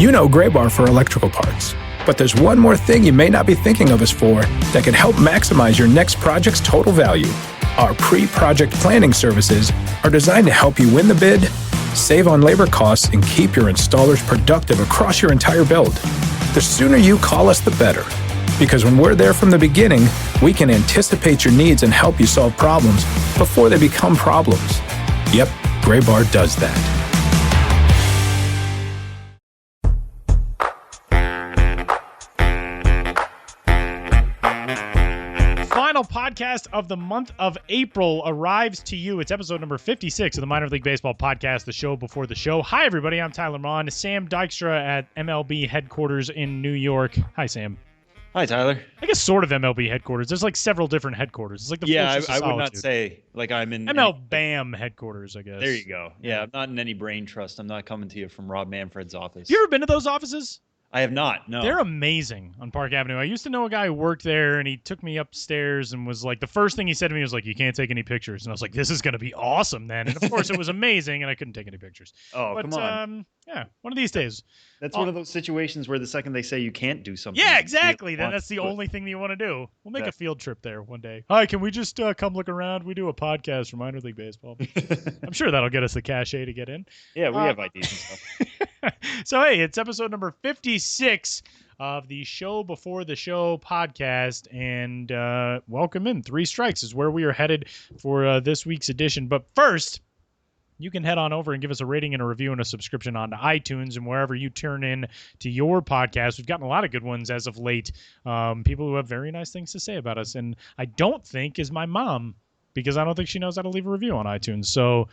You know Gray Bar for electrical parts, but there's one more thing you may not be thinking of us for that can help maximize your next project's total value. Our pre-project planning services are designed to help you win the bid, save on labor costs, and keep your installers productive across your entire build. The sooner you call us, the better. Because when we're there from the beginning, we can anticipate your needs and help you solve problems before they become problems. Yep, Gray Bar does that. Final podcast of the month of April arrives to you. It's episode number 56 of the Minor League Baseball podcast, the show before the show. Hi, everybody. I'm Tyler Mon, Sam Dykstra at MLB headquarters in New York. Hi, Sam. Hi, Tyler. I guess sort of MLB headquarters. There's like several different headquarters. It's like the I Fortress of would not Solitude. say like I'm in MLBAM headquarters, I guess. There you go. Yeah, I'm not in any brain trust. I'm not coming to you from Rob Manfred's office. You ever been to those offices? I have not. No. They're amazing on Park Avenue. I used to know a guy who worked there, and he took me upstairs and was like, the first thing he said to me was like, "You can't take any pictures." And I was like, "This is going to be awesome then." And of course, it was amazing, and I couldn't take any pictures. Oh, But, come on. Yeah, one of these days. That's one of those situations where the second they say you can't do something. Yeah, you exactly. want That's the to do it. only thing that you want to do. We'll make a Exactly. field trip there one day. Hi, can we just come look around? We do a podcast for Minor League Baseball. I'm sure that'll get us the cachet to get in. Yeah, we have ideas and stuff. So, hey, it's episode number 56 of the Show Before the Show podcast, and welcome in. 3 Strikes is where we are headed for this week's edition. But first, you can head on over and give us a rating and a review and a subscription on iTunes and wherever you turn in to your podcast. We've gotten a lot of good ones as of late. People who have very nice things to say about us, and I don't think is my mom, because I don't think she knows how to leave a review on iTunes. So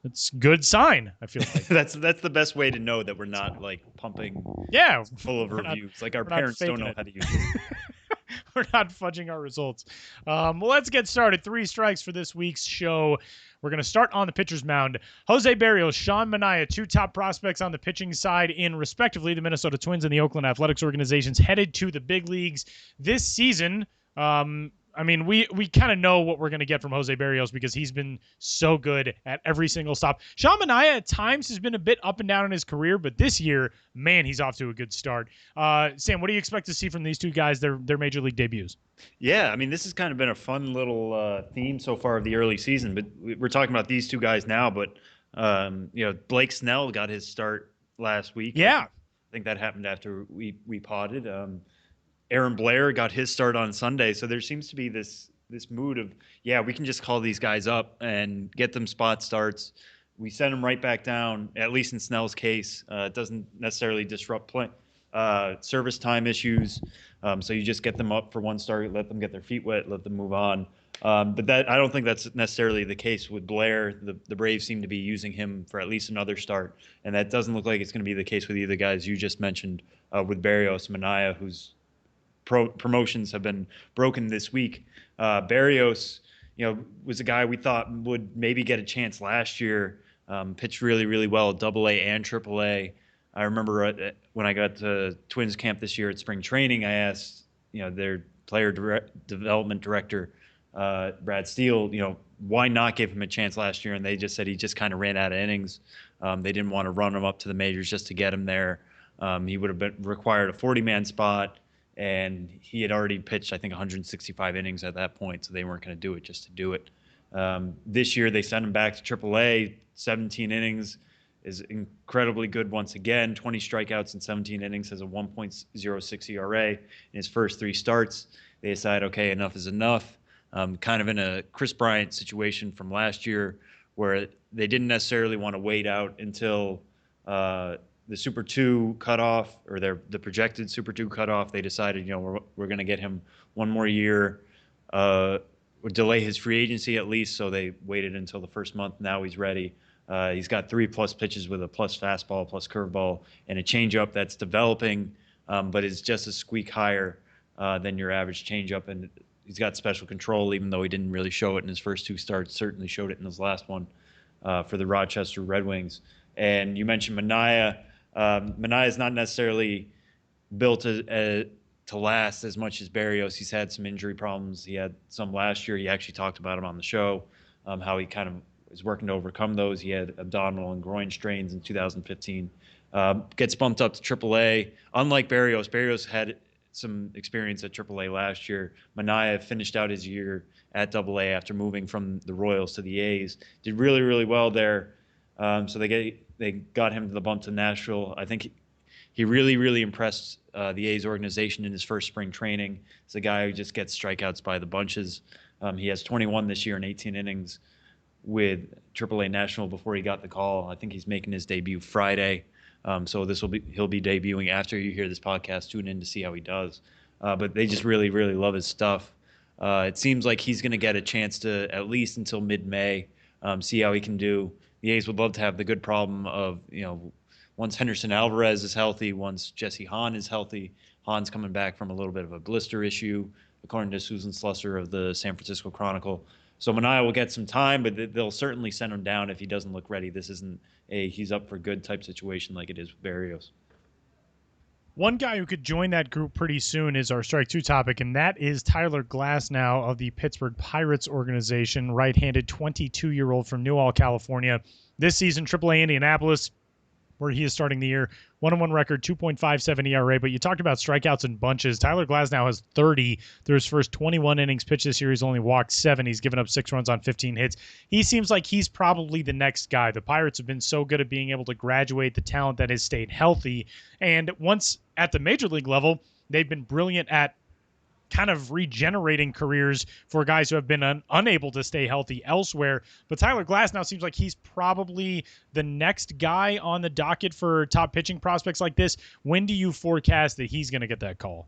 it's a good sign, I feel like. that's the best way to know that we're not like pumping Yeah. full of We're not- reviews. Like our we're not parents don't faking know it. how to use it. We're not fudging our results. Well, let's get started. 3 strikes for this week's show. We're going to start on the pitcher's mound. Jose Berrios, Sean Manaea, 2 top prospects on the pitching side in, respectively, the Minnesota Twins and the Oakland Athletics organizations, headed to the big leagues this season. I mean, we kind of know what we're going to get from Jose Berrios because he's been so good at every single stop. Sean Manaea at times has been a bit up and down in his career, but this year, man, he's off to a good start. Sam, what do you expect to see from these 2 guys, their major league debuts? Yeah, I mean, this has kind of been a fun little theme so far of the early season. But we're talking about these 2 guys now. But Blake Snell got his start last week. Yeah. I think that happened after we potted. Aaron Blair got his start on Sunday. So there seems to be this mood of, we can just call these guys up and get them spot starts. We send them right back down, at least in Snell's case. It doesn't necessarily disrupt play. Service time issues. So you just get them up for one start, let them get their feet wet, let them move on. But I don't think that's necessarily the case with Blair. The Braves seem to be using him for at least another start. And that doesn't look like it's going to be the case with either guys you just mentioned with Berrios, Manaea, whose promotions have been broken this week. Berrios, was a guy we thought would maybe get a chance last year. Pitched really, really well at AA and AAA. I remember when I got to Twins camp this year at spring training, I asked, their development director, Brad Steele, why not give him a chance last year? And they just said he just kind of ran out of innings. They didn't want to run him up to the majors just to get him there. He would have required a 40-man spot. And he had already pitched, I think, 165 innings at that point, so they weren't going to do it just to do it. This year, they sent him back to AAA, 17 innings, is incredibly good once again, 20 strikeouts in 17 innings, has a 1.06 ERA in his first 3 starts. They decide, okay, enough is enough. Kind of in a Chris Bryant situation from last year where they didn't necessarily want to wait out until the Super 2 cutoff, or the projected Super 2 cutoff. They decided, we're going to get him one more year, or delay his free agency at least. So they waited until the first month. Now he's ready. He's got 3+ pitches with a plus fastball, plus curveball, and a changeup that's developing, but is just a squeak higher than your average changeup. And he's got special control, even though he didn't really show it in his first 2 starts. Certainly showed it in his last one for the Rochester Red Wings. And you mentioned Manaea. Manaea is not necessarily built to last as much as Berrios. He's had some injury problems. He had some last year. He actually talked about him on the show, how he kind of is working to overcome those. He had abdominal and groin strains in 2015. Gets bumped up to AAA. Unlike Barrios had some experience at AAA last year. Manaea finished out his year at AA after moving from the Royals to the A's. Did really, really well there. So they got him to the bump to Nashville. I think he really, really impressed the A's organization in his first spring training. He's a guy who just gets strikeouts by the bunches. He has 21 this year in 18 innings with AAA National before he got the call. I think he's making his debut Friday. So he'll be debuting after you hear this podcast. Tune in to see how he does. But they just really, really love his stuff. It seems like he's going to get a chance to at least until mid-May see how he can do. The A's would love to have the good problem of, once Henderson Alvarez is healthy, once Jesse Hahn is healthy. Hahn's coming back from a little bit of a blister issue, according to Susan Slusser of the San Francisco Chronicle. So Manaea will get some time, but they'll certainly send him down if he doesn't look ready. This isn't a he's up for good type situation like it is with Barrios. One guy who could join that group pretty soon is our strike two topic, and that is Tyler Glasnow of the Pittsburgh Pirates organization, right-handed 22-year-old from Newhall, California. This season, AAA Indianapolis, where he is starting the year, 1-1 record, 2.57 ERA. But you talked about strikeouts in bunches. Tyler Glasnow has 30 through his first 21 innings pitched this year. He's only walked 7. He's given up 6 runs on 15 hits. He seems like he's probably the next guy. The Pirates have been so good at being able to graduate the talent that has stayed healthy. And once at the major league level, they've been brilliant at kind of regenerating careers for guys who have been unable to stay healthy elsewhere. But Tyler Glasnow seems like he's probably the next guy on the docket for top pitching prospects like this. When do you forecast that he's going to get that call?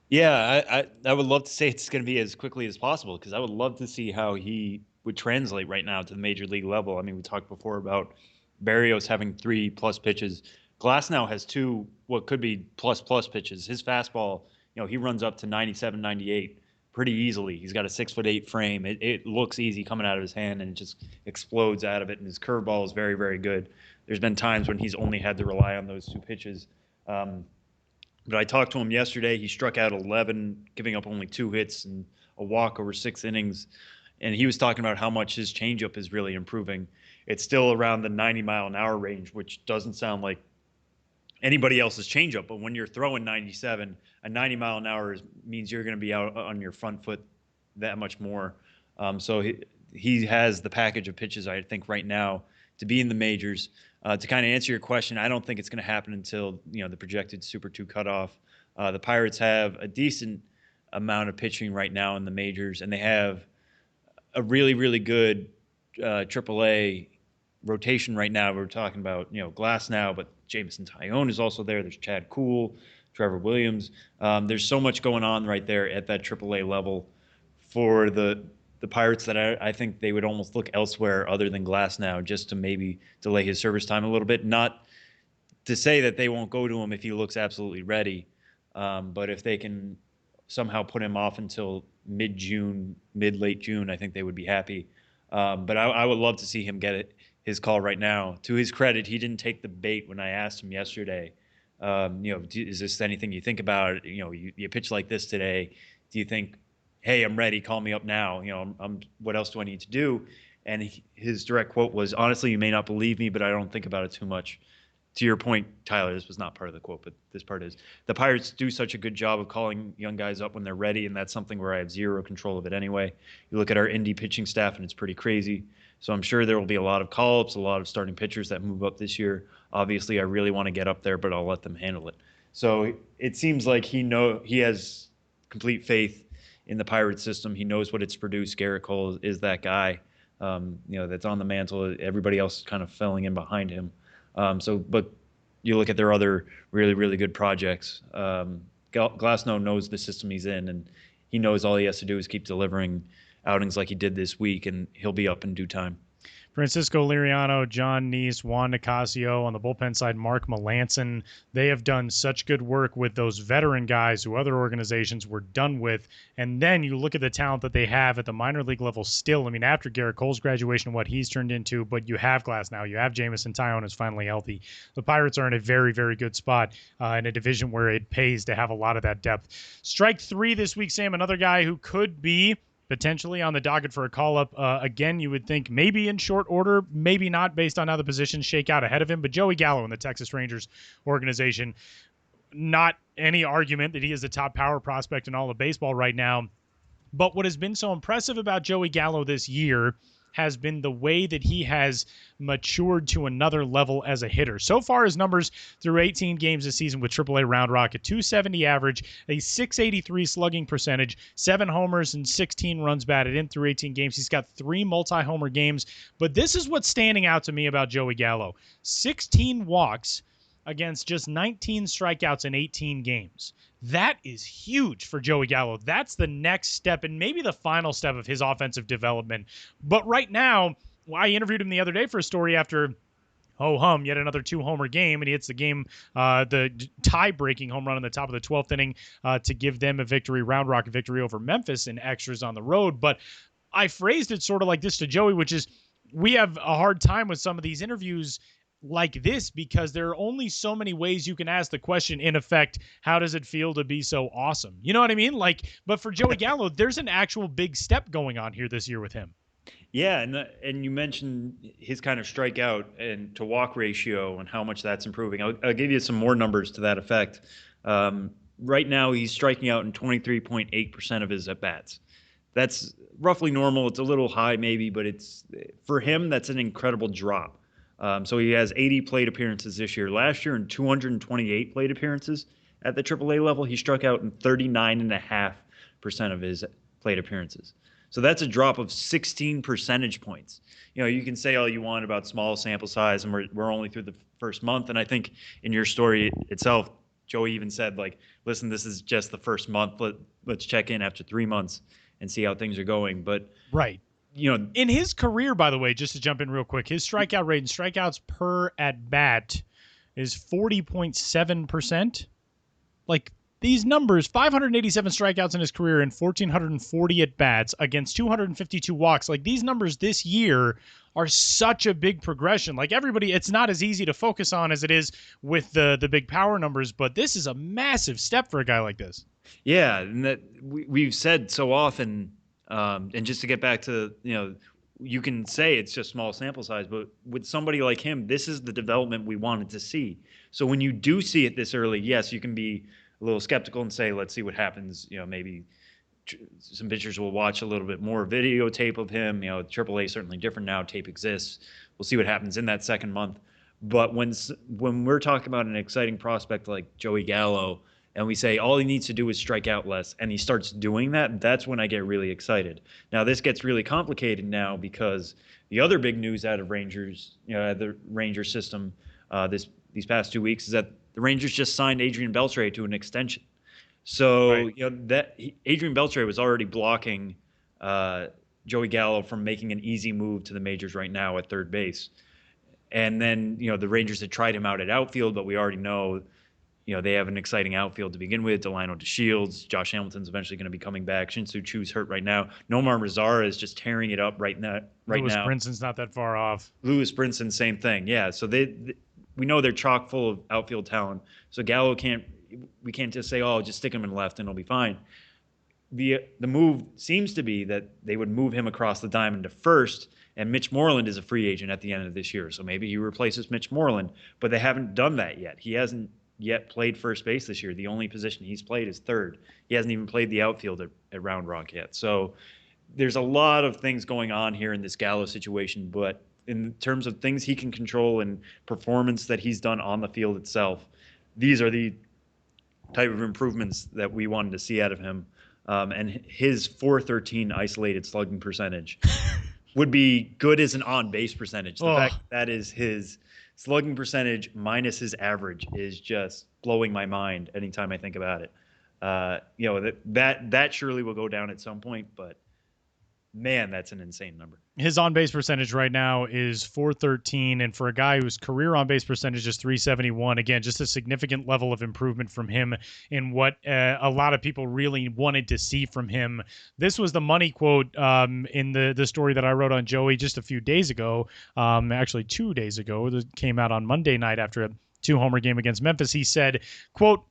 Yeah, I would love to say it's going to be as quickly as possible, because I would love to see how he would translate right now to the major league level. I mean, we talked before about Barrios having 3+ pitches. Glasnow has 2 what could be plus pitches. His fastball, he runs up to 97, 98 pretty easily. He's got a 6'8" frame. It looks easy coming out of his hand, and it just explodes out of it. And his curveball is very, very good. There's been times when he's only had to rely on those 2 pitches. But I talked to him yesterday. He struck out 11, giving up only 2 hits and a walk over 6 innings. And he was talking about how much his changeup is really improving. It's still around the 90-mile-an-hour range, which doesn't sound like anybody else's changeup, but when you're throwing 97, a 90-mile-an-hour means you're going to be out on your front foot that much more. So he has the package of pitches, I think, right now to be in the majors. To kind of answer your question, I don't think it's going to happen until the projected Super 2 cutoff. The Pirates have a decent amount of pitching right now in the majors, and they have a really, really good AAA rotation right now. We're talking about Glasnow, but Jameson Taillon is also there. There's Chad Kuhl, Trevor Williams. There's so much going on right there at that AAA level for the Pirates that I think they would almost look elsewhere other than Glasnow, just to maybe delay his service time a little bit. Not to say that they won't go to him if he looks absolutely ready, but if they can somehow put him off until late June, I think they would be happy. But I would love to see him get his call right now. To his credit, he didn't take the bait when I asked him yesterday, is this anything you think about? You pitch like this today. Do you think, hey, I'm ready, call me up now? What else do I need to do? And his direct quote was, honestly, you may not believe me, but I don't think about it too much. To your point, Tyler, this was not part of the quote, but this part is. The Pirates do such a good job of calling young guys up when they're ready, and that's something where I have zero control of it anyway. You look at our indie pitching staff, and it's pretty crazy. So I'm sure there will be a lot of call-ups, a lot of starting pitchers that move up this year. Obviously, I really want to get up there, but I'll let them handle it. So it seems like he has complete faith in the Pirates system. He knows what it's produced. Garrett Cole is that guy, that's on the mantle. Everybody else is kind of filling in behind him. But you look at their other really, really good projects. Glasnow knows the system he's in, and he knows all he has to do is keep delivering outings like he did this week, and he'll be up in due time. Francisco Liriano, John Neese, Juan Nicasio. On the bullpen side, Mark Melanson. They have done such good work with those veteran guys who other organizations were done with. And then you look at the talent that they have at the minor league level still. I mean, after Garrett Cole's graduation, what he's turned into, but you have Glasnow, you have Jameson Taillon is finally healthy. The Pirates are in a very, very good spot in a division where it pays to have a lot of that depth. Strike 3 this week, Sam, another guy who could be potentially on the docket for a call-up. Again, you would think maybe in short order, maybe not based on how the positions shake out ahead of him. But Joey Gallo in the Texas Rangers organization, not any argument that he is the top power prospect in all of baseball right now. But what has been so impressive about Joey Gallo this year has been the way that he has matured to another level as a hitter. So far, his numbers through 18 games this season with AAA Round Rock, a 270 average, a 683 slugging percentage, 7 homers, and 16 runs batted in through 18 games. He's got 3 multi-homer games. But this is what's standing out to me about Joey Gallo. 16 walks against just 19 strikeouts in 18 games. That is huge for Joey Gallo. That's the next step and maybe the final step of his offensive development. But right now, I interviewed him the other day for a story after yet another 2-homer game, and he hits the tie-breaking home run in the top of the 12th inning to give them a victory, Round Rock victory over Memphis in extras on the road. But I phrased it sort of like this to Joey, which is we have a hard time with some of these interviews like this because there are only so many ways you can ask the question, in effect, how does it feel to be so awesome? You know what I mean? But for Joey Gallo, there's an actual big step going on here this year with him. Yeah, and you mentioned his kind of strikeout and to walk ratio and how much that's improving. I'll give you some more numbers to that effect. Right now, he's striking out in 23.8% of his at-bats. That's roughly normal. It's a little high maybe, but for him, that's an incredible drop. So he has 80 plate appearances this year. Last year, in 228 plate appearances at the AAA level, he struck out in 39.5% of his plate appearances. So that's a drop of 16 percentage points. You can say all you want about small sample size, and we're only through the first month. And I think in your story itself, Joey even said, listen, this is just the first month. Let's check in after 3 months and see how things are going. But right. In his career, by the way, just to jump in real quick, his strikeout rate and strikeouts per at bat is 40.7%. These numbers, 587 strikeouts in his career and 1,440 at bats against 252 walks. These numbers this year are such a big progression. Everybody, it's not as easy to focus on as it is with the big power numbers, but this is a massive step for a guy like this. Yeah, and that we've said so often. And just to get back to, you can say it's just small sample size, but with somebody like him, this is the development we wanted to see. So when you do see it this early, yes, you can be a little skeptical and say, let's see what happens. Maybe some pitchers will watch a little bit more videotape of him. AAA is certainly different now. Tape exists. We'll see what happens in that second month. But when we're talking about an exciting prospect like Joey Gallo, and we say all he needs to do is strike out less, and he starts doing that, that's when I get really excited. Now, this gets really complicated now because the other big news out of Rangers, the Ranger system these past 2 weeks is that the Rangers just signed Adrian Beltre to an extension. So, right. Adrian Beltre was already blocking Joey Gallo from making an easy move to the majors right now at third base. And then, the Rangers had tried him out at outfield, but we already know they have an exciting outfield to begin with. Delino DeShields, Josh Hamilton's eventually going to be coming back. Shin-Soo Choo's hurt right now. Nomar Mazara is just tearing it up right now. Lewis Brinson's not that far off. Lewis Brinson, same thing. Yeah, so we know they're chock full of outfield talent. So Gallo we can't just say, just stick him in left and it'll be fine. The move seems to be that they would move him across the diamond to first, and Mitch Moreland is a free agent at the end of this year. So maybe he replaces Mitch Moreland, but they haven't done that yet. He hasn't yet played first base this year. The only position he's played is third. He hasn't even played the outfield at Round Rock yet. So there's a lot of things going on here in this Gallo situation, but in terms of things he can control and performance that he's done on the field itself, these are the type of improvements that we wanted to see out of him. And his .413 isolated slugging percentage would be good as an on-base percentage. The fact that is his slugging percentage minus his average is just blowing my mind anytime I think about it. That surely will go down at some point, but man, that's an insane number. His on-base percentage right now is .413, and for a guy whose career on-base percentage is .371, again, just a significant level of improvement from him in what a lot of people really wanted to see from him. This was the money quote in the story that I wrote on Joey just a few days ago, actually 2 days ago. It came out on Monday night after a 2-homer game against Memphis. He said, quote,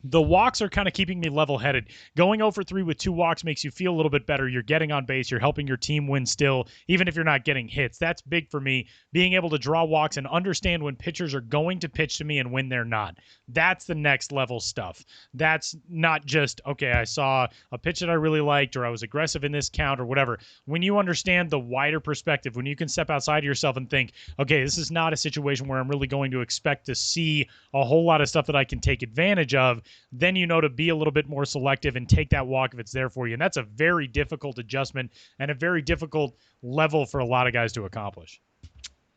The walks are kind of keeping me level-headed. Going 0 for 3 with 2 walks makes you feel a little bit better. You're getting on base. You're helping your team win still, even if you're not getting hits. That's big for me, being able to draw walks and understand when pitchers are going to pitch to me and when they're not. That's the next level stuff. That's not just, okay, I saw a pitch that I really liked or I was aggressive in this count or whatever. When you understand the wider perspective, when you can step outside of yourself and think, okay, this is not a situation where I'm really going to expect to see a whole lot of stuff that I can take advantage of, then you know to be a little bit more selective and take that walk if it's there for you. And that's a very difficult adjustment and a very difficult level for a lot of guys to accomplish.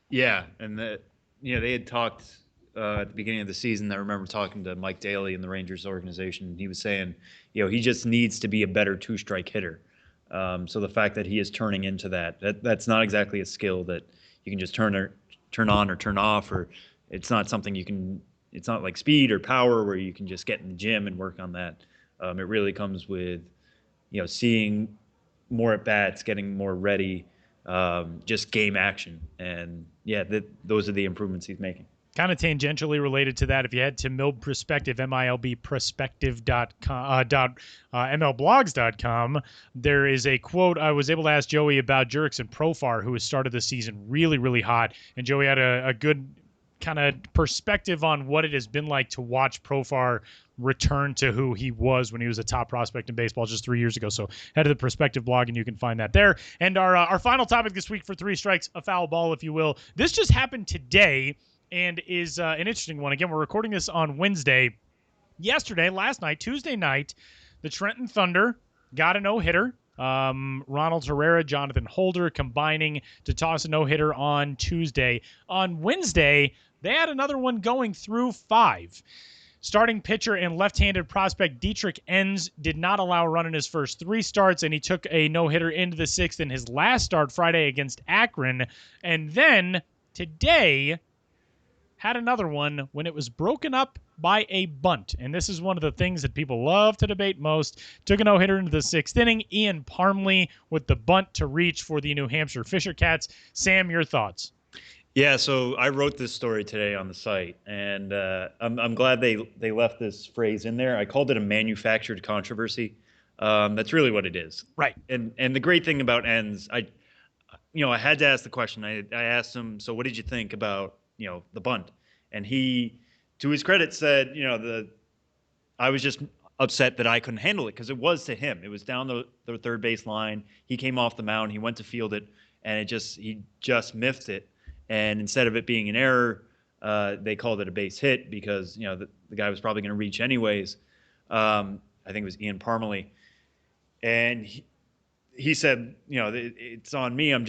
Yeah, and they had talked at the beginning of the season. I remember talking to Mike Daly in the Rangers organization, and he was saying, he just needs to be a better two-strike hitter. So the fact that he is turning into that's not exactly a skill that you can just turn on or turn off, or it's not something you can. It's not like speed or power where you can just get in the gym and work on that. It really comes with, seeing more at bats, getting more ready, just game action. And those are the improvements he's making. Kind of tangentially related to that, if you head to Milb Perspective, milbperspective.com, mlblogs.com, there is a quote. I was able to ask Joey about Jurickson Profar, who has started the season really, really hot. And Joey had a good kind of perspective on what it has been like to watch Profar return to who he was when he was a top prospect in baseball just 3 years ago. So head to the Perspective blog and you can find that there. And our final topic this week for Three Strikes, a foul ball, if you will. This just happened today and is an interesting one. Again, we're recording this on Wednesday. Last night, Tuesday night, the Trenton Thunder got a no-hitter. Ronald Herrera, Jonathan Holder combining to toss a no-hitter on Tuesday. On Wednesday, they had another one going through 5. Starting pitcher and left-handed prospect Dietrich Enns did not allow a run in his first 3 starts, and he took a no-hitter into the 6th in his last start Friday against Akron. And then today had another one when it was broken up by a bunt. And this is one of the things that people love to debate most. Took a no-hitter into the 6th inning. Ian Parmley with the bunt to reach for the New Hampshire Fisher Cats. Sam, your thoughts? Yeah, so I wrote this story today on the site, and I'm glad they left this phrase in there. I called it a manufactured controversy. That's really what it is. Right. And the great thing about Enns, I had to ask the question. I asked him, so what did you think about the bunt? And he, to his credit, said, I was just upset that I couldn't handle it because it was to him. It was down the third base line. He came off the mound. He went to field it, and he just miffed it. And instead of it being an error, they called it a base hit because the guy was probably going to reach anyways. I think it was Ian Parmley, and he said, it's on me. I'm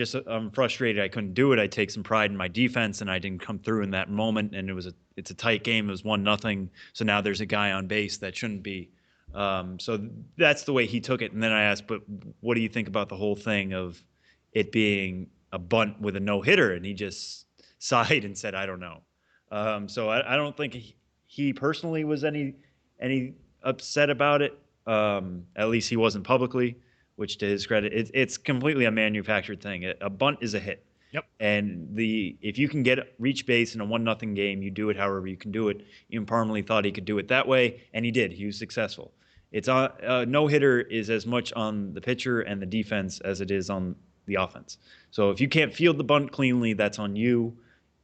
frustrated. I couldn't do it. I take some pride in my defense, and I didn't come through in that moment. And it's a tight game. It was 1-0. So now there's a guy on base that shouldn't be. So that's the way he took it. And then I asked, but what do you think about the whole thing of it being a bunt with a no-hitter? And he just sighed and said, I don't know. So I don't think he personally was any upset about it. At least he wasn't publicly, which to his credit, it's completely a manufactured thing. A bunt is a hit. Yep. And if you can reach base in a 1-0 game, you do it however you can do it. Ian Parmley thought he could do it that way, and he did. He was successful. It's no-hitter is as much on the pitcher and the defense as it is on the offense. So if you can't field the bunt cleanly, that's on you.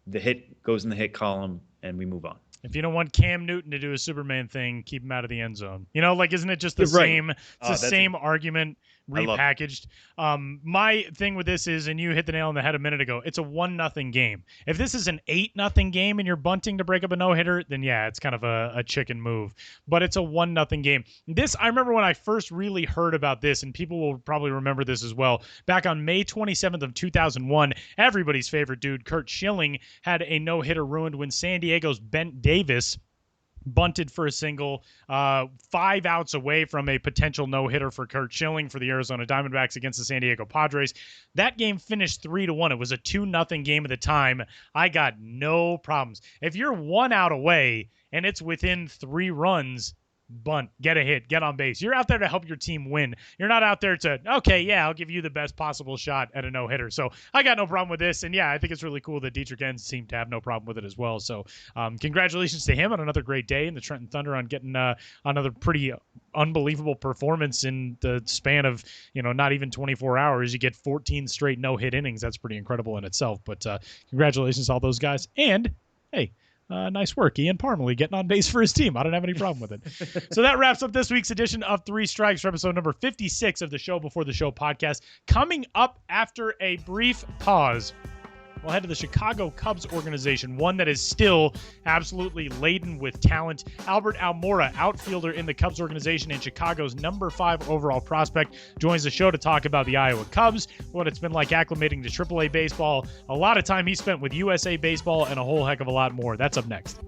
The hit goes in the hit column, and we move on. If you don't want Cam Newton to do a Superman thing, keep him out of the end zone. Isn't it just the same? It's the same argument repackaged. My thing with this is, and you hit the nail on the head a minute ago, it's a 1-0 game. If this is an 8-0 game and you're bunting to break up a no-hitter, then yeah, it's kind of a chicken move. But it's a 1-0 game. I remember when I first really heard about this, and people will probably remember this as well. Back on May 27th of 2001, everybody's favorite dude, Curt Schilling, had a no-hitter ruined when San Diego's Bent Davis bunted for a single, 5 outs away from a potential no-hitter for Curt Schilling for the Arizona Diamondbacks against the San Diego Padres. That game finished 3-1. It was a 2-0 game at the time. I got no problems. If you're 1 out away and it's within 3 runs, bunt, get a hit, get on base. You're out there to help your team win. You're not out there to, okay, yeah, I'll give you the best possible shot at a no-hitter. So I got no problem with this. And yeah, I think it's really cool that Dietrich Enns seemed to have no problem with it as well. So congratulations to him on another great day, and the Trenton Thunder on getting another pretty unbelievable performance in the span of, not even 24 hours. You get 14 straight no-hit innings. That's pretty incredible in itself. But congratulations to all those guys. And hey, nice work, Ian Parmalee, getting on base for his team. I don't have any problem with it. So that wraps up this week's edition of Three Strikes for episode number 56 of the Show Before the Show podcast. Coming up after a brief pause, we'll head to the Chicago Cubs organization, one that is still absolutely laden with talent. Albert Almora, outfielder in the Cubs organization and Chicago's number 5 overall prospect, joins the show to talk about the Iowa Cubs, what it's been like acclimating to AAA baseball, a lot of time he spent with USA Baseball, and a whole heck of a lot more. That's up next.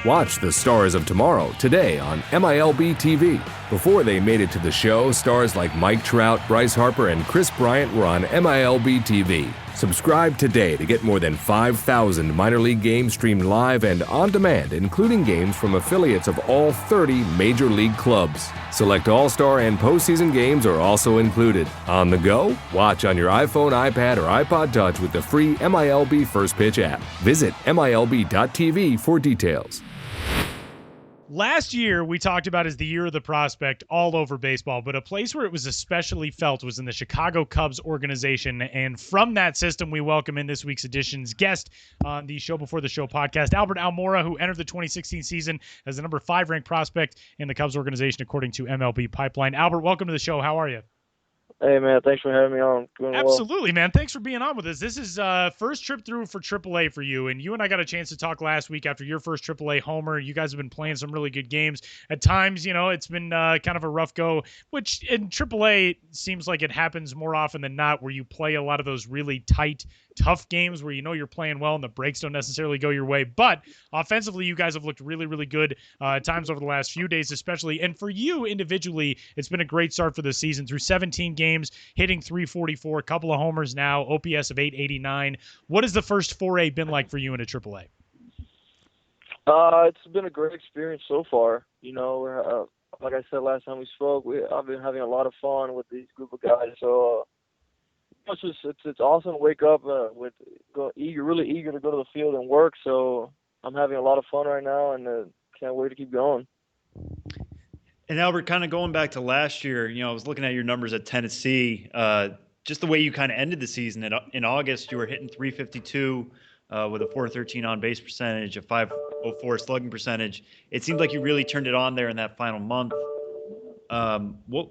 Watch the Stars of Tomorrow today on MILB TV. Before they made it to the show, stars like Mike Trout, Bryce Harper, and Chris Bryant were on MILB TV. Subscribe today to get more than 5,000 minor league games streamed live and on demand, including games from affiliates of all 30 major league clubs. Select All-Star and postseason games are also included. On the go? Watch on your iPhone, iPad, or iPod Touch with the free MILB First Pitch app. Visit MILB.tv for details. Last year, we talked about as the year of the prospect all over baseball, but a place where it was especially felt was in the Chicago Cubs organization. And from that system, we welcome in this week's edition's guest on the Show Before the Show podcast, Albert Almora, who entered the 2016 season as the number 5 ranked prospect in the Cubs organization, according to MLB Pipeline. Albert, welcome to the show. How are you? Hey, man, thanks for having me on. Absolutely, man. Thanks for being on with us. This is first trip through for AAA for you, and you and I got a chance to talk last week after your first AAA homer. You guys have been playing some really good games. At times, it's been kind of a rough go, which in AAA seems like it happens more often than not, where you play a lot of those really tight, tough games where you're playing well and the breaks don't necessarily go your way. But offensively, you guys have looked really, really good at times over the last few days especially. And for you individually, it's been a great start for the season through 17 games, hitting .344, a couple of homers now, OPS of .889. What has the first foray been like for you in a AAA? It's been a great experience so far. Like I said last time we spoke, I've been having a lot of fun with these group of guys. So it's awesome to wake up really eager to go to the field and work. So I'm having a lot of fun right now, and can't wait to keep going. And Albert, kind of going back to last year, I was looking at your numbers at Tennessee. Just the way you kind of ended the season. In August, you were hitting .352 with a .413 on base percentage, a .504 slugging percentage. It seemed like you really turned it on there in that final month. What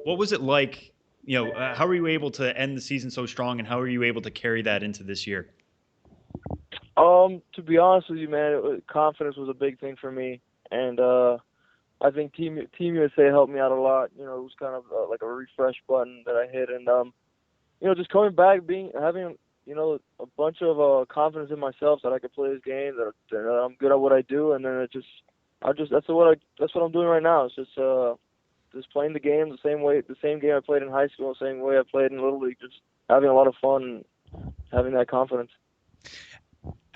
was it like? How were you able to end the season so strong, and how were you able to carry that into this year? To be honest with you, man, confidence was a big thing for me, and I think Team USA helped me out a lot. It was kind of like a refresh button that I hit, and just coming back, having a bunch of confidence in myself that I could play this game, that I'm good at what I do, and then that's what I'm doing right now. It's just playing the game the same game I played in high school, the same way I played in Little League, just having a lot of fun and having that confidence.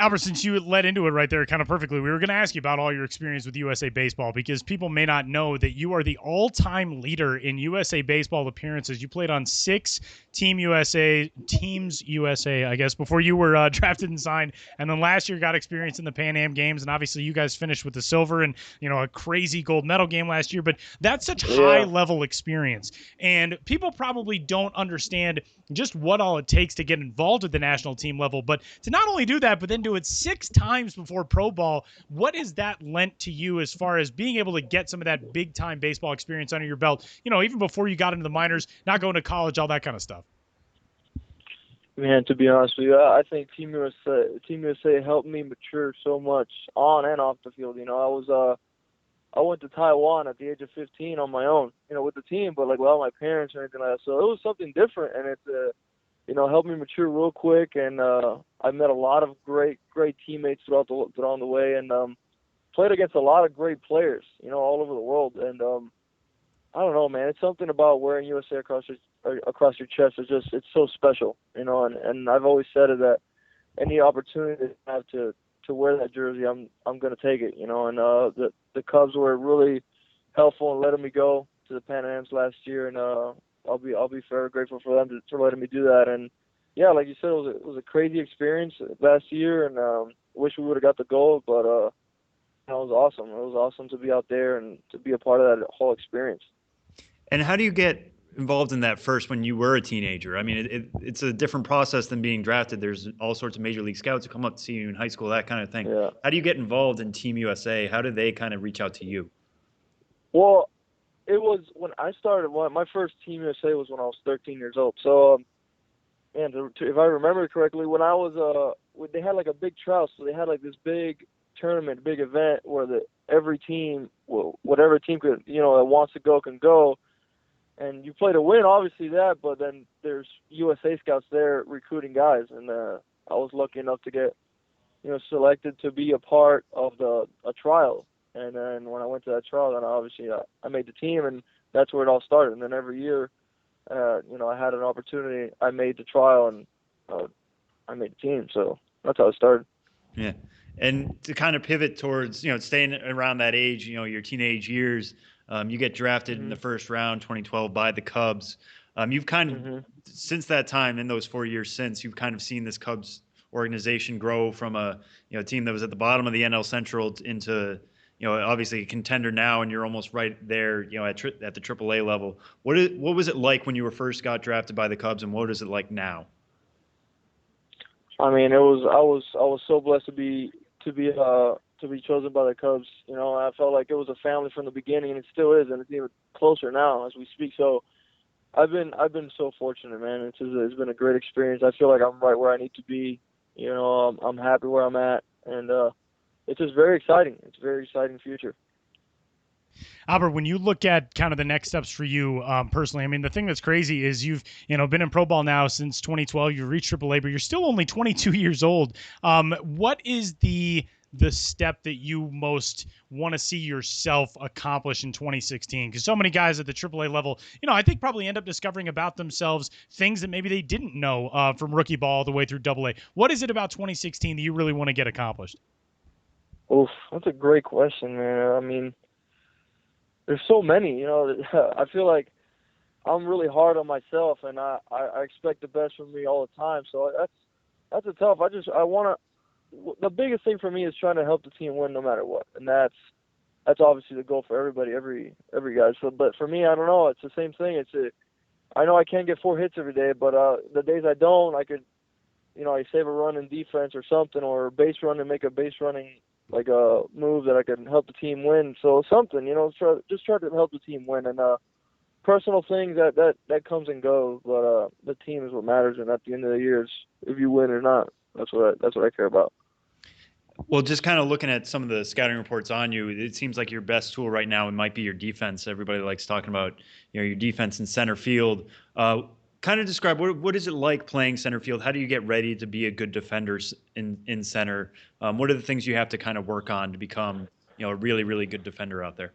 Albert, since you led into it right there kind of perfectly, we were going to ask you about all your experience with USA Baseball, because people may not know that you are the all-time leader in USA Baseball appearances. You played on 6 Teams USA, I guess, before you were drafted and signed. And then last year got experience in the Pan Am Games, and obviously you guys finished with the silver and, a crazy gold medal game last year. But that's such high-level experience. And people probably don't understand just what all it takes to get involved at the national team level. But to not only do that, but then do it 6 times before pro ball, what has that lent to you as far as being able to get some of that big-time baseball experience under your belt, even before you got into the minors, not going to college, all that kind of stuff? Man, to be honest with you, I think Team USA helped me mature so much on and off the field. I went to Taiwan at the age of 15 on my own, with the team, but without my parents or anything like that. So it was something different, and it helped me mature real quick. And I met a lot of great teammates throughout the way, and played against a lot of great players, all over the world. And I don't know, man, it's something about wearing USA across your chest. It's so special, and I've always said it that any opportunity I have to wear that jersey, I'm gonna take it. And the Cubs were really helpful in letting me go to the Pan Ams last year, and I'll be forever grateful for them for letting me do that. And yeah, like you said, it was a crazy experience last year, and wish we would have got the gold, but it was awesome. It was awesome to be out there and to be a part of that whole experience. And how do you get involved in that first when you were a teenager? I mean, it's a different process than being drafted. There's all sorts of major league scouts who come up to see you in high school, that kind of thing. Yeah. How do you get involved in Team USA? How did they kind of reach out to you? Well, it was when I started. My first Team USA was when I was 13 years old. So, and if I remember correctly, when I was they had like a big trial, so they had like this big tournament, big event where every team, whatever team could, that wants to go can go. And you play to win, obviously that, but then there's USA scouts there recruiting guys, and I was lucky enough to get, selected to be a part of a trial. And then when I went to that trial, then obviously I made the team, and that's where it all started. And then every year, I had an opportunity, I made the trial, and I made the team. So that's how it started. Yeah. And to kind of pivot towards, staying around that age, your teenage years, you get drafted in the first round, 2012, by the Cubs. You've kind of, since that time, in those 4 years since, you've kind of seen this Cubs organization grow from a team that was at the bottom of the NL Central into, obviously a contender now, and you're almost right there, at the AAA level. What was it like when you were first got drafted by the Cubs, and what is it like now? I mean, I was so blessed to be chosen by the Cubs. I felt like it was a family from the beginning, and it still is, and it's even closer now as we speak. So I've been so fortunate, man. It's been a great experience. I feel like I'm right where I need to be. I'm happy where I'm at, and it's just very exciting. It's a very exciting future. Albert, when you look at kind of the next steps for you personally, I mean, the thing that's crazy is you've been in pro ball now since 2012. You've reached AAA, but you're still only 22 years old. What is the step that you most want to see yourself accomplish in 2016? Because so many guys at the AAA level, I think probably end up discovering about themselves things that maybe they didn't know from rookie ball all the way through AA. What is it about 2016 that you really want to get accomplished? Oof, that's a great question, man. I mean, there's so many, I feel like I'm really hard on myself, and I expect the best from me all the time. So that's a tough. The biggest thing for me is trying to help the team win no matter what, and that's obviously the goal for everybody, every guy. So, but for me, I don't know. It's the same thing. I know I can't get 4 hits every day, but the days I don't, I could, I save a run in defense or something, or base run and make a base running like a move that I can help the team win. So something, just try to help the team win. And personal things that comes and goes, but the team is what matters. And at the end of the year, it's if you win or not. That's what I care about. Well, just kind of looking at some of the scouting reports on you, it seems like your best tool right now, it might be your defense. Everybody likes talking about, your defense in center field. Kind of describe what is it like playing center field? How do you get ready to be a good defender in center? What are the things you have to kind of work on to become, a really, really good defender out there?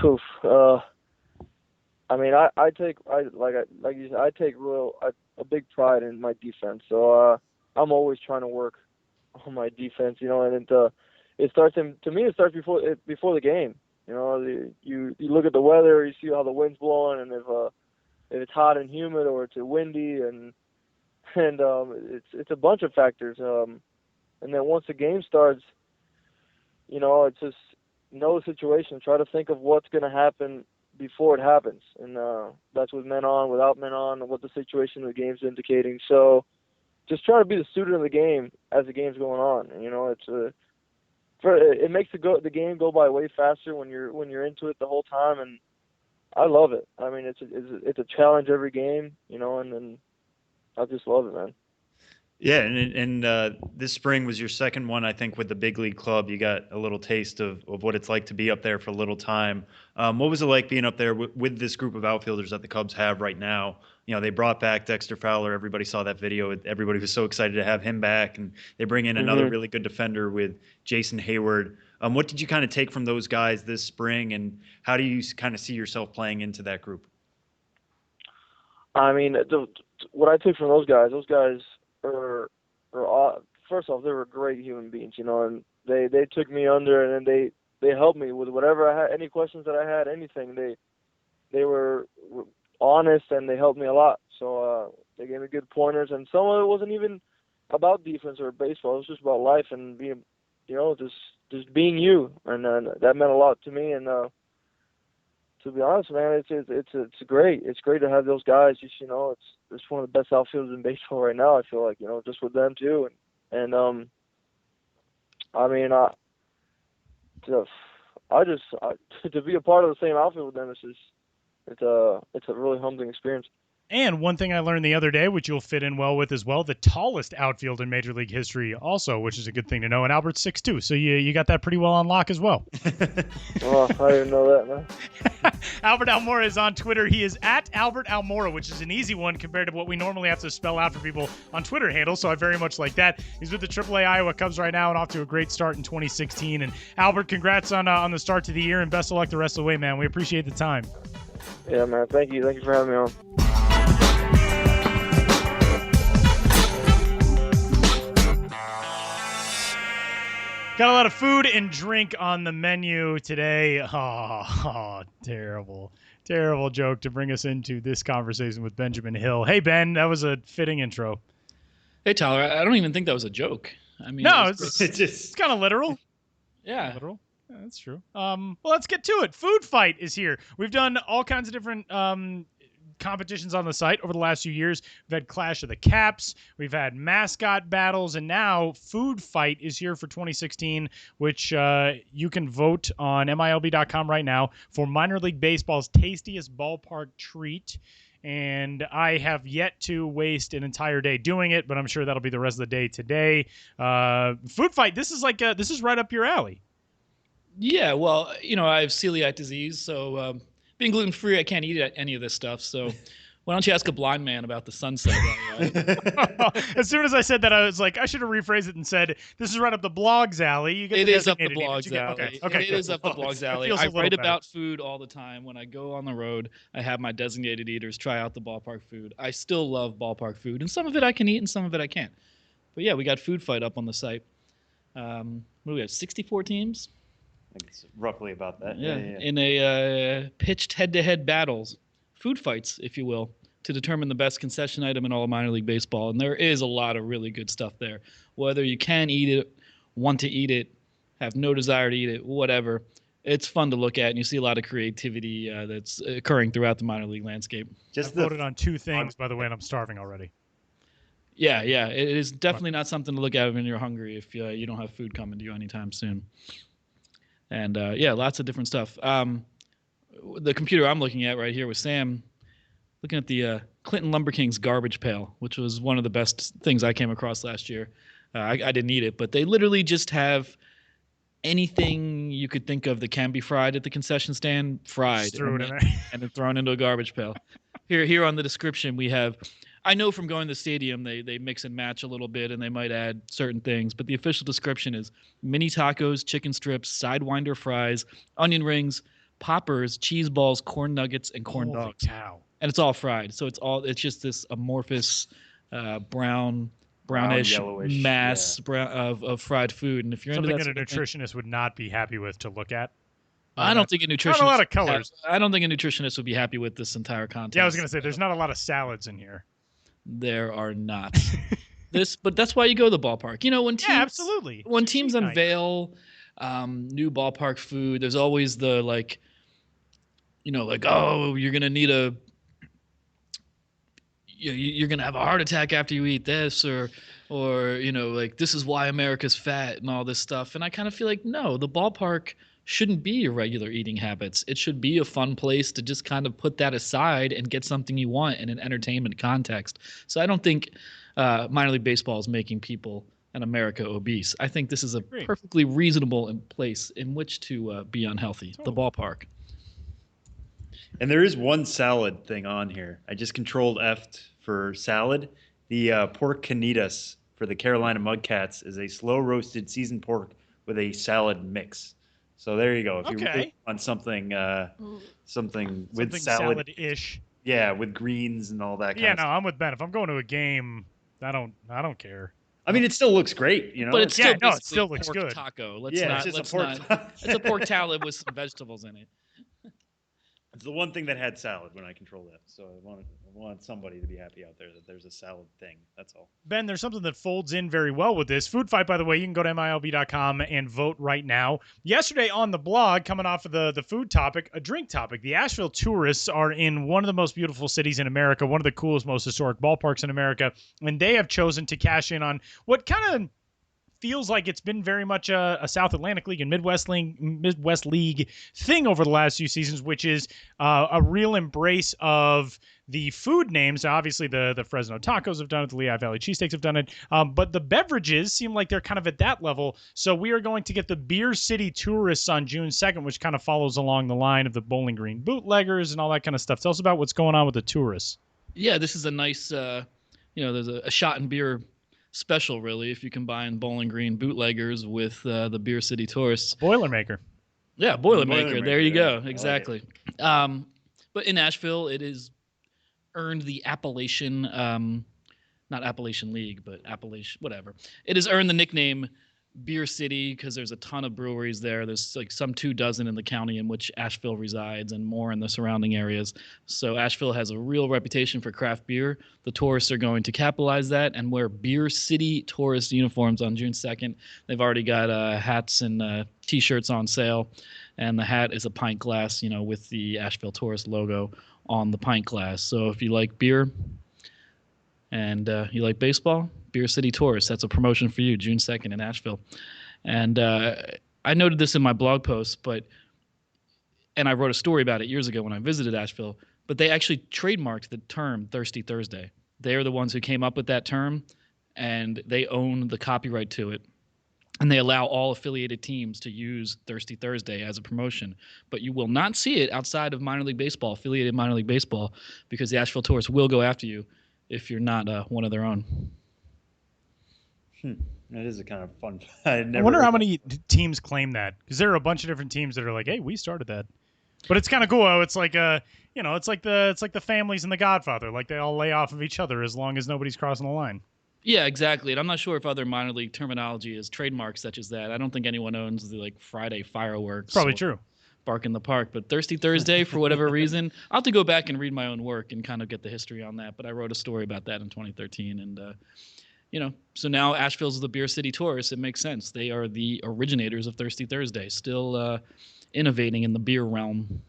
Oof, I mean, I take a big pride in my defense. So I'm always trying to work on my defense, and it starts before the game. You look at the weather, you see how the wind's blowing, and if it's hot and humid or it's windy, and it's a bunch of factors. And then once the game starts, it's just know the situation. Try to think of what's going to happen before it happens, and that's with men on, without men on, and what the situation of the game's indicating. So just try to be the student of the game as the game's going on. It makes the game go by way faster when you're into it the whole time, and I love it. I mean, it's a challenge every game, and I just love it, man. Yeah, and this spring was your second one, I think, with the big league club. You got a little taste of what it's like to be up there for a little time. What was it like being up there with this group of outfielders that the Cubs have right now? They brought back Dexter Fowler. Everybody saw that video. Everybody was so excited to have him back, and they bring in another really good defender with Jason Hayward. What did you kind of take from those guys this spring, and how do you kind of see yourself playing into that group? I mean, what I took from those guys, first off, they were great human beings, you know, and they took me under, and then they helped me with whatever I had, any questions that I had, anything. They were honest, and they helped me a lot. So they gave me good pointers, and some of it wasn't even about defense or baseball. It was just about life and being, you know, just being you, and that meant a lot to me. And to be honest, man, it's great. It's great to have those guys. Just, you know, it's one of the best outfielders in baseball right now. I feel like, you know, just with them too, and I mean, to be a part of the same outfit with them, it's a really humbling experience. And one thing I learned the other day, which you'll fit in well with as well, the tallest outfield in Major League history also, which is a good thing to know. And Albert's 6'2", so you got that pretty well on lock as well. Oh, I didn't know that, man. Albert Almora is on Twitter. He is at Albert Almora, which is an easy one compared to what we normally have to spell out for people on Twitter handles, so I very much like that. He's with the AAA Iowa Cubs right now and off to a great start in 2016. And Albert, congrats on the start to the year, and best of luck the rest of the way, man. We appreciate the time. Yeah, man. Thank you. Thank you for having me on. Got a lot of food and drink on the menu today. Oh, terrible joke to bring us into this conversation with Benjamin Hill. Hey, Ben, that was a fitting intro. Hey, Tyler, I don't even think that was a joke. I mean, no, it's kind of literal. Yeah. Literal. Yeah, that's true. Well, let's get to it. Food Fight is here. We've done all kinds of different competitions on the site over the last few years. We've had Clash of the Caps, we've had mascot battles, and now Food Fight is here for 2016, which you can vote on MILB.com right now for minor league baseball's tastiest ballpark treat. And I have yet to waste an entire day doing it, but I'm sure that'll be the rest of the day today. Food Fight, this is right up your alley. Yeah, well, you know, I have celiac disease, so being gluten-free, I can't eat any of this stuff. So why don't you ask a blind man about the sunset? As soon as I said that, I was like, I should have rephrased it and said, this is right up the blog's alley. You get it the is up the designated blog's alley. Okay, it is up the blog's alley. I write about food all the time. When I go on the road, I have my designated eaters try out the ballpark food. I still love ballpark food, and some of it I can eat and some of it I can't. But yeah, we got Food Fight up on the site. What do we have, 64 teams? I think it's roughly about that. Yeah. In a pitched head-to-head battles, food fights, if you will, to determine the best concession item in all of minor league baseball. And there is a lot of really good stuff there. Whether you can eat it, want to eat it, have no desire to eat it, whatever, it's fun to look at, and you see a lot of creativity that's occurring throughout the minor league landscape. I voted on two things, by the way, and I'm starving already. Yeah. It is definitely not something to look at when you're hungry if you don't have food coming to you anytime soon. And lots of different stuff. The computer I'm looking at right here with Sam, looking at the Clinton Lumber Kings garbage pail, which was one of the best things I came across last year. I didn't eat it, but they literally just have anything you could think of that can be fried at the concession stand, fried, throw it in there. and then thrown into a garbage pail. Here on the description we have, I know from going to the stadium they mix and match a little bit and they might add certain things, but the official description is mini tacos, chicken strips, sidewinder fries, onion rings, poppers, cheese balls, corn nuggets, and corn dogs. Cow. And it's all fried. So it's just this amorphous brownish yellowish, mass of fried food. And if you're something into that a nutritionist would not be happy with to look at. I don't think a nutritionist. Not a lot of colors. I don't think a nutritionist would be happy with this entire contest. Yeah, I was gonna say there's not a lot of salads in here. There are not. But that's why you go to the ballpark. You know, when teams, absolutely. When teams unveil new ballpark food, there's always the oh, you're gonna need you're gonna have a heart attack after you eat this, or this is why America's fat and all this stuff. And I kind of feel like no, the ballpark shouldn't be your regular eating habits. It should be a fun place to just kind of put that aside and get something you want in an entertainment context. So I don't think minor league baseball is making people in America obese. I think this is a perfectly reasonable place in which to be unhealthy, the ballpark. And there is one salad thing on here. I just controlled F'd for salad. The pork canitas for the Carolina Mudcats is a slow roasted seasoned pork with a salad mix. So there you go. If you really want something with salad-ish. Yeah, with greens and all that kind of stuff. I'm with Ben. If I'm going to a game, I don't care. I mean, it still looks great, you know. But it's Yeah, still no, it basically still a looks pork good. taco. it's just a pork. It's a pork salad with some vegetables in it. It's the one thing that had salad when I controlled it. So I want somebody to be happy out there that there's a salad thing. That's all. Ben, there's something that folds in very well with this. Food Fight, by the way, you can go to MILB.com and vote right now. Yesterday on the blog, coming off of the food topic, a drink topic, the Asheville Tourists are in one of the most beautiful cities in America, one of the coolest, most historic ballparks in America, and they have chosen to cash in on what kind of feels like it's been very much a South Atlantic League and Midwest League thing over the last few seasons, which is a real embrace of the food names. Now, obviously, the Fresno Tacos have done it, the Lehigh Valley Cheesesteaks have done it, but the beverages seem like they're kind of at that level. So we are going to get the Beer City Tourists on June 2nd, which kind of follows along the line of the Bowling Green Bootleggers and all that kind of stuff. Tell us about what's going on with the tourists. Yeah, this is a nice, there's a shot and beer special, really, if you combine Bowling Green Bootleggers with the Beer City Tourists. Boilermaker. Yeah, Boilermaker. Boilermaker, There you go. yeah. Exactly. But in Asheville, it is earned the appellation, not Appalachian League, but Appalachian, whatever. It has earned the nickname Beer City because there's a ton of breweries there. There's like some 24 in the county in which Asheville resides and more in the surrounding areas. So Asheville has a real reputation for craft beer. The tourists are going to capitalize that and wear Beer City tourist uniforms on June 2nd. They've already got hats and T-shirts on sale. And the hat is a pint glass, with the Asheville Tourist logo on the pint glass. So if you like beer and you like baseball, Beer City Tourists, that's a promotion for you, June 2nd in Asheville. And I noted this in my blog post, and I wrote a story about it years ago when I visited Asheville, but they actually trademarked the term Thirsty Thursday. They are the ones who came up with that term, and they own the copyright to it. And they allow all affiliated teams to use Thirsty Thursday as a promotion. But you will not see it outside of minor league baseball, affiliated minor league baseball, because the Asheville Tourists will go after you if you're not one of their own. That is a kind of fun. I wonder how many teams claim that, because there are a bunch of different teams that are like, "Hey, we started that." But it's kind of cool. It's like it's like the families in The Godfather. Like they all lay off of each other as long as nobody's crossing the line. Yeah, exactly. And I'm not sure if other minor league terminology is trademarks such as that. I don't think anyone owns the Friday fireworks. Probably true. Bark in the Park, but Thirsty Thursday, for whatever reason, I'll have to go back and read my own work and kind of get the history on that. But I wrote a story about that in 2013, and so now Asheville's the Beer City Tourists. It makes sense. They are the originators of Thirsty Thursday, still innovating in the beer realm.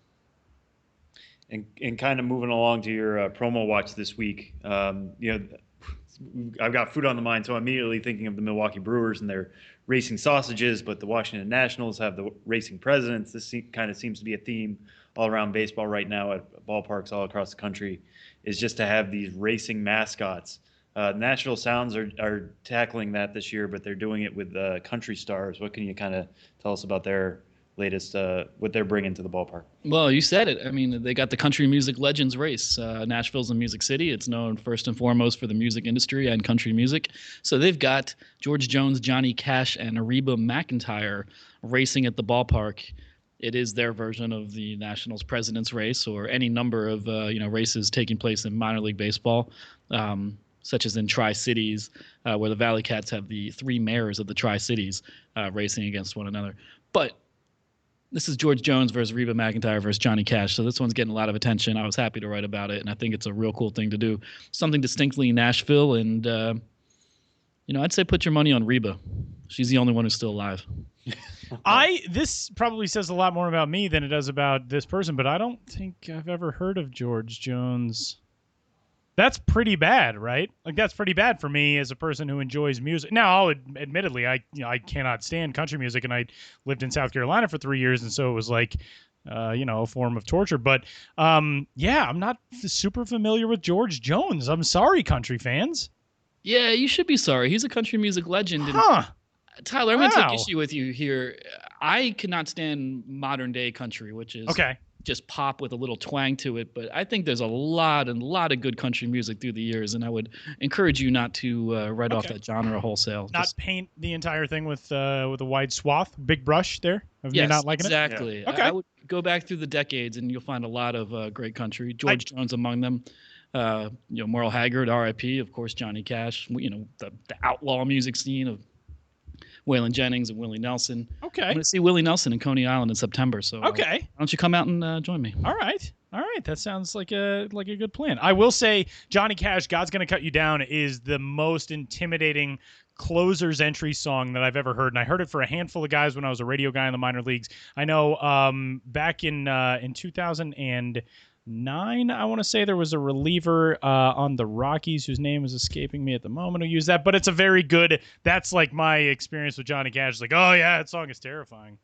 And kind of moving along to your promo watch this week, I've got food on the mind, so I'm immediately thinking of the Milwaukee Brewers and their racing sausages, but the Washington Nationals have the racing presidents. This kind of seems to be a theme all around baseball right now at ballparks all across the country, is just to have these racing mascots. Nashville Sounds are tackling that this year, but they're doing it with country stars. What can you kind of tell us about their latest, what they're bringing to the ballpark? Well, you said it. I mean, they got the Country Music Legends race. Nashville's a music city. It's known first and foremost for the music industry and country music. So they've got George Jones, Johnny Cash, and Reba McEntire racing at the ballpark. It is their version of the Nationals President's Race or any number of races taking place in minor league baseball. Such as in Tri-Cities, where the Valley Cats have the three mayors of the Tri-Cities racing against one another. But this is George Jones versus Reba McEntire versus Johnny Cash, so this one's getting a lot of attention. I was happy to write about it, and I think it's a real cool thing to do. Something distinctly Nashville, and I'd say put your money on Reba. She's the only one who's still alive. This probably says a lot more about me than it does about this person, but I don't think I've ever heard of George Jones. That's pretty bad, right? Like that's pretty bad for me as a person who enjoys music. Now, admittedly, I cannot stand country music, and I lived in South Carolina for 3 years, and so it was like, a form of torture. But I'm not super familiar with George Jones. I'm sorry, country fans. Yeah, you should be sorry. He's a country music legend. Huh. Tyler, I'm going to take issue with you here. I cannot stand modern day country, which is just pop with a little twang to it. But I think there's a lot of good country music through the years, and I would encourage you not to write off that genre wholesale. Not paint the entire thing with a wide swath, big brush there of you not liking exactly. it. Yeah. Okay. I would go back through the decades, and you'll find a lot of great country. George Jones among them. Merle Haggard, R.I.P. Of course, Johnny Cash. The outlaw music scene of Waylon Jennings and Willie Nelson. Okay. I'm going to see Willie Nelson in Coney Island in September. So okay. Why don't you come out and join me? All right. That sounds like a good plan. I will say Johnny Cash, God's Gonna Cut You Down is the most intimidating closer's entry song that I've ever heard. And I heard it for a handful of guys when I was a radio guy in the minor leagues. I know back in 2009, I want to say there was a reliever on the Rockies whose name is escaping me at the moment who used that. But it's a very good, that's like my experience with Johnny Cash. It's like, oh yeah, that song is terrifying.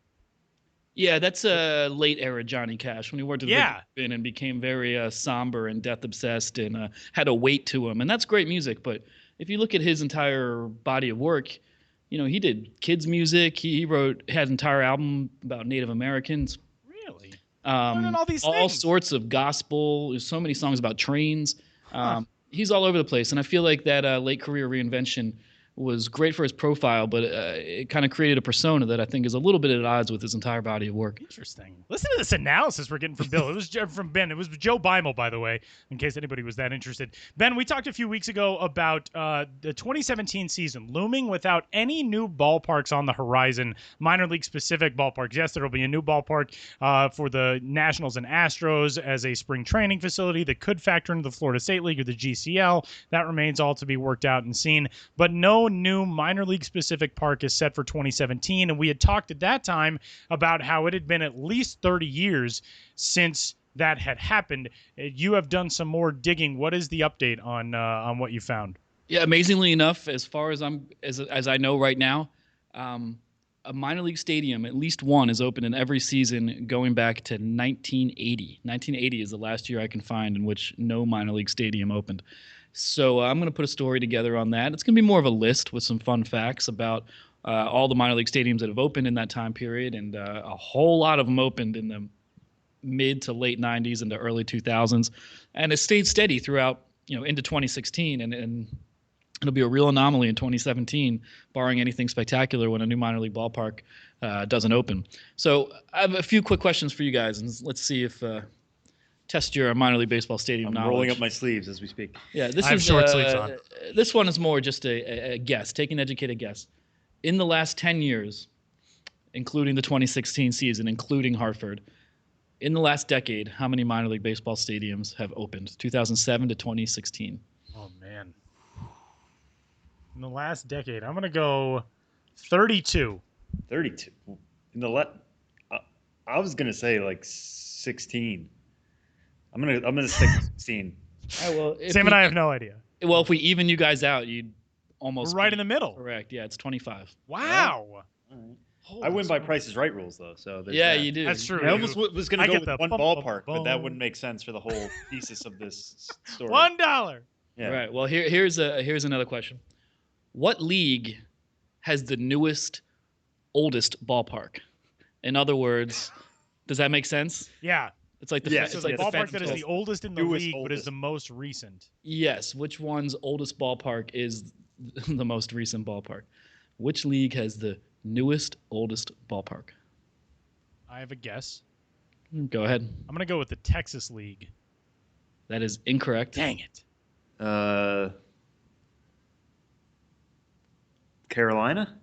Yeah, that's a late era Johnny Cash when he worked with Big and became very somber and death obsessed and had a weight to him. And that's great music. But if you look at his entire body of work, he did kids music. He had an entire album about Native Americans. Really? Learning all these things. Sorts of gospel. There's so many songs about trains. He's all over the place. And I feel like that late career reinvention was great for his profile, but it kind of created a persona that I think is a little bit at odds with his entire body of work. Interesting. Listen to this analysis we're getting from Bill. It was from Ben. It was Joe Beimel, by the way, in case anybody was that interested. Ben, we talked a few weeks ago about the 2017 season looming without any new ballparks on the horizon, minor league specific ballparks. Yes, there will be a new ballpark for the Nationals and Astros as a spring training facility that could factor into the Florida State League or the GCL. That remains all to be worked out and seen. But no new minor league specific park is set for 2017, and we had talked at that time about how it had been at least 30 years since that had happened. You have done some more digging. What is the update on what you found? Yeah, amazingly enough, as far as as I know right now, a minor league stadium, at least one, is open in every season going back to 1980. 1980 is the last year I can find in which no minor league stadium opened. So I'm going to put a story together on that. It's going to be more of a list with some fun facts about all the minor league stadiums that have opened in that time period, and a whole lot of them opened in the mid to late 90s into early 2000s, and it stayed steady throughout, into 2016, and it'll be a real anomaly in 2017, barring anything spectacular when a new minor league ballpark doesn't open. So I have a few quick questions for you guys, and let's see if test your minor league baseball stadium knowledge. I'm rolling up my sleeves as we speak. Yeah, I have short sleeves on. This one is more just a guess. Take an educated guess. In the last 10 years, including the 2016 season, including Hartford, in the last decade, how many minor league baseball stadiums have opened? 2007 to 2016. Oh, man. In the last decade, I'm going to go 32. 32. I was going to say like 16. I'm gonna stick with 16. Right, well, Sam and I have no idea. Well, if we even you guys out, you'd almost We're right in the middle. Correct. Yeah, it's 25. Wow. I win by Price is Right rules though, so yeah, that. you do. That's true. I almost was gonna go with one ballpark, but that bum. wouldn't make sense for the whole thesis of this story. $1. Yeah. All right. Well, here's another question. What league has the newest, oldest ballpark? In other words, does that make sense? Yeah. It's like the Yes, So it's like the the ballpark Phantom that is the Thread. oldest in the Newest league, but is oldest. the most recent. Yes. Which one's oldest ballpark is the most recent ballpark? Which league has the newest, oldest ballpark? I have a guess. Go ahead. I'm going to go with the Texas League. That is incorrect. Dang it. Carolina?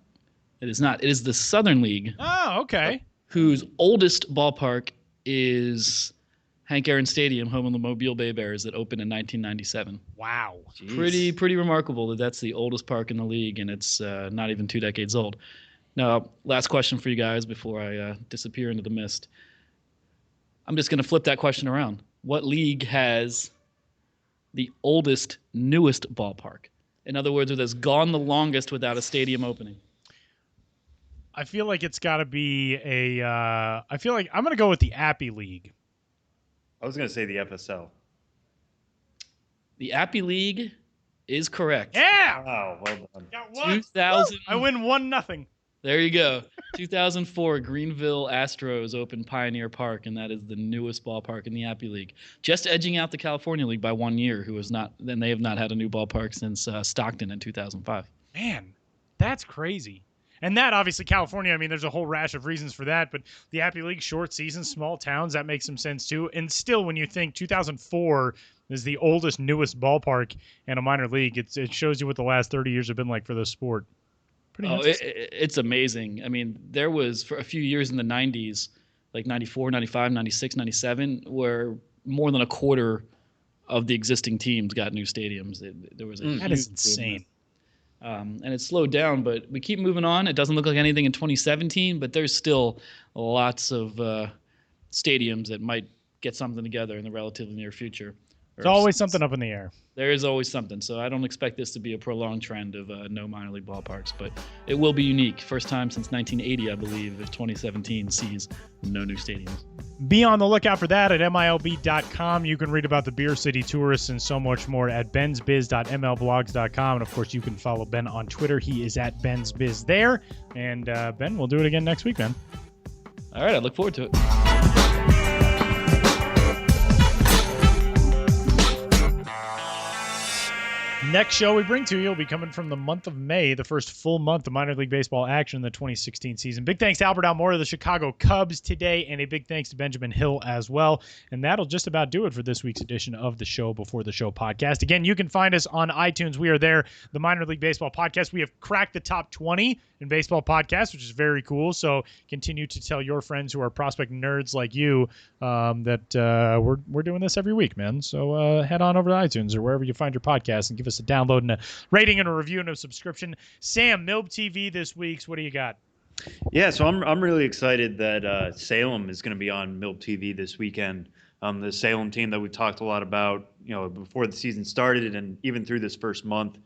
It is not. It is the Southern League, Oh, okay. whose oldest ballpark is Hank Aaron Stadium, home of the Mobile Bay Bears, that opened in 1997. Wow. Jeez. Pretty remarkable that that's the oldest park in the league, and it's not even 2 decades old. Now, last question for you guys before I disappear into the mist. I'm just going to flip that question around. What league has the oldest, newest ballpark? In other words, it has gone the longest without a stadium opening. I feel like it's got to be I feel like I'm going to go with the Appy League. I was gonna say the FSL. The Appy League is correct. Yeah. Wow, well done. Got one. 2000. I win 1-0. There you go. 2004, Greenville Astros opened Pioneer Park, and that is the newest ballpark in the Appy League. Just edging out the California League by 1 year, then they have not had a new ballpark since Stockton in 2005. Man, that's crazy. And that, obviously, California, I mean, there's a whole rash of reasons for that, but the Appy League, short season, small towns, that makes some sense too. And still, when you think 2004, This is the oldest, newest ballpark in a minor league. It shows you what the last 30 years have been like for this sport. It's amazing. I mean, there was for a few years in the 90s, like 94, 95, 96, 97, where more than a quarter of the existing teams got new stadiums. There was that is insane. And it slowed down, but we keep moving on. It doesn't look like anything in 2017, but there's still lots of stadiums that might get something together in the relatively near future. There's always something up in the air. There is always something. So I don't expect this to be a prolonged trend of no minor league ballparks, but it will be unique. First time since 1980, I believe, if 2017 sees no new stadiums. Be on the lookout for that at MILB.com. You can read about the Beer City tourists and so much more at bensbiz.mlblogs.com. And, of course, you can follow Ben on Twitter. He is at bensbiz there. And, Ben, we'll do it again next week, man. All right, I look forward to it. Next show we bring to you will be coming from the month of May, the first full month of minor league baseball action in the 2016 season. Big thanks to Albert Almora of the Chicago Cubs today, and a big thanks to Benjamin Hill as well. And that'll just about do it for this week's edition of the Show Before the Show podcast. Again, you can find us on iTunes. We are there, the Minor League Baseball podcast. We have cracked the top 20 in baseball podcasts, which is very cool. So continue to tell your friends who are prospect nerds like you that we're doing this every week, man. So head on over to iTunes or wherever you find your podcast and give us a download and a rating and a review and a subscription. Sam, MILB TV this week. What do you got? Yeah, so I'm really excited that Salem is going to be on MILB TV this weekend. The Salem team that we talked a lot about, before the season started and even through this first month.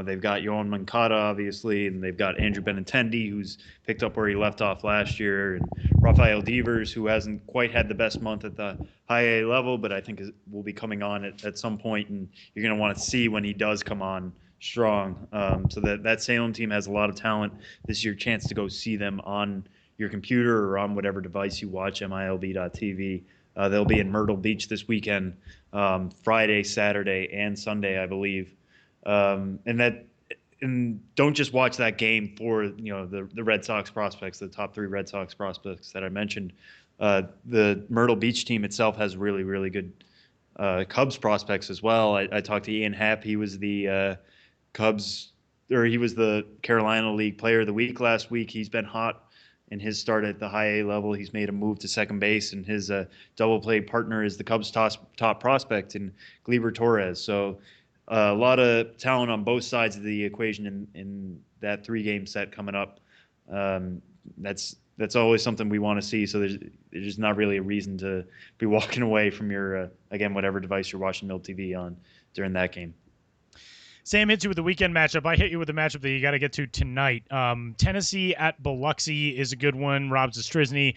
They've got Yohan Moncada, obviously, and they've got Andrew Benintendi, who's picked up where he left off last year, and Rafael Devers, who hasn't quite had the best month at the high A level, but I think will be coming on at some point, and you're going to want to see when he does come on strong. So that Salem team has a lot of talent. This is your chance to go see them on your computer or on whatever device you watch MILB.TV. They'll be in Myrtle Beach this weekend, Friday, Saturday, and Sunday, I believe. And don't just watch that game for the Red Sox prospects, the top 3 Red Sox prospects that I mentioned. The Myrtle Beach team itself has really, really good Cubs prospects as well. I talked to Ian Happ. He was the he was the Carolina League Player of the Week last week. He's been hot in his start at the high A level. He's made a move to second base, and his double play partner is the Cubs' top prospect in Gleyber Torres. So. A lot of talent on both sides of the equation in that 3-game set coming up. That's always something we want to see. So there's just not really a reason to be walking away from your whatever device you're watching MILB TV on during that game. Sam hits you with the weekend matchup. I hit you with the matchup that you got to get to tonight. Tennessee at Biloxi is a good one. Rob Zastryzny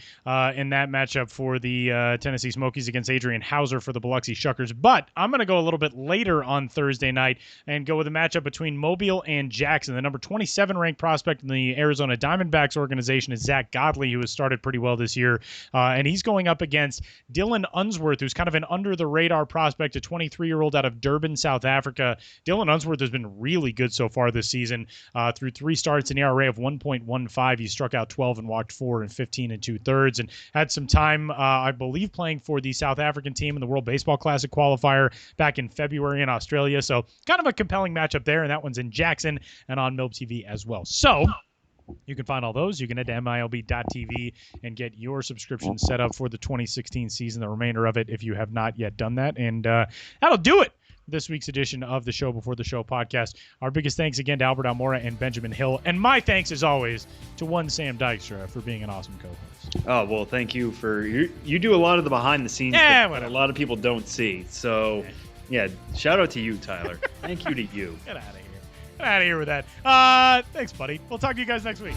in that matchup for the Tennessee Smokies against Adrian Hauser for the Biloxi Shuckers. But I'm going to go a little bit later on Thursday night and go with a matchup between Mobile and Jackson. The number 27 ranked prospect in the Arizona Diamondbacks organization is Zach Godley, who has started pretty well this year. And he's going up against Dylan Unsworth, who's kind of an under-the-radar prospect, a 23-year-old out of Durban, South Africa. Dylan Unsworth has been really good so far this season. Through 3 starts, an ERA of 1.15. He struck out 12 and walked 4 in 15 2/3, and had some time, I believe, playing for the South African team in the World Baseball Classic qualifier back in February in Australia. So kind of a compelling matchup there, and that one's in Jackson and on MILB TV as well. So you can find all those. You can head to MILB.TV and get your subscription set up for the 2016 season, the remainder of it, if you have not yet done that. And that'll do it. This week's edition of the Show Before the Show podcast. Our biggest thanks again to Albert Almora and Benjamin Hill. And my thanks, as always, to one Sam Dykstra for being an awesome co-host. Oh, well, thank you for you do a lot of the behind the scenes that a lot of people don't see. So, yeah, shout out to you, Tyler. Thank you to you. Get out of here. Get out of here with that. Thanks, buddy. We'll talk to you guys next week.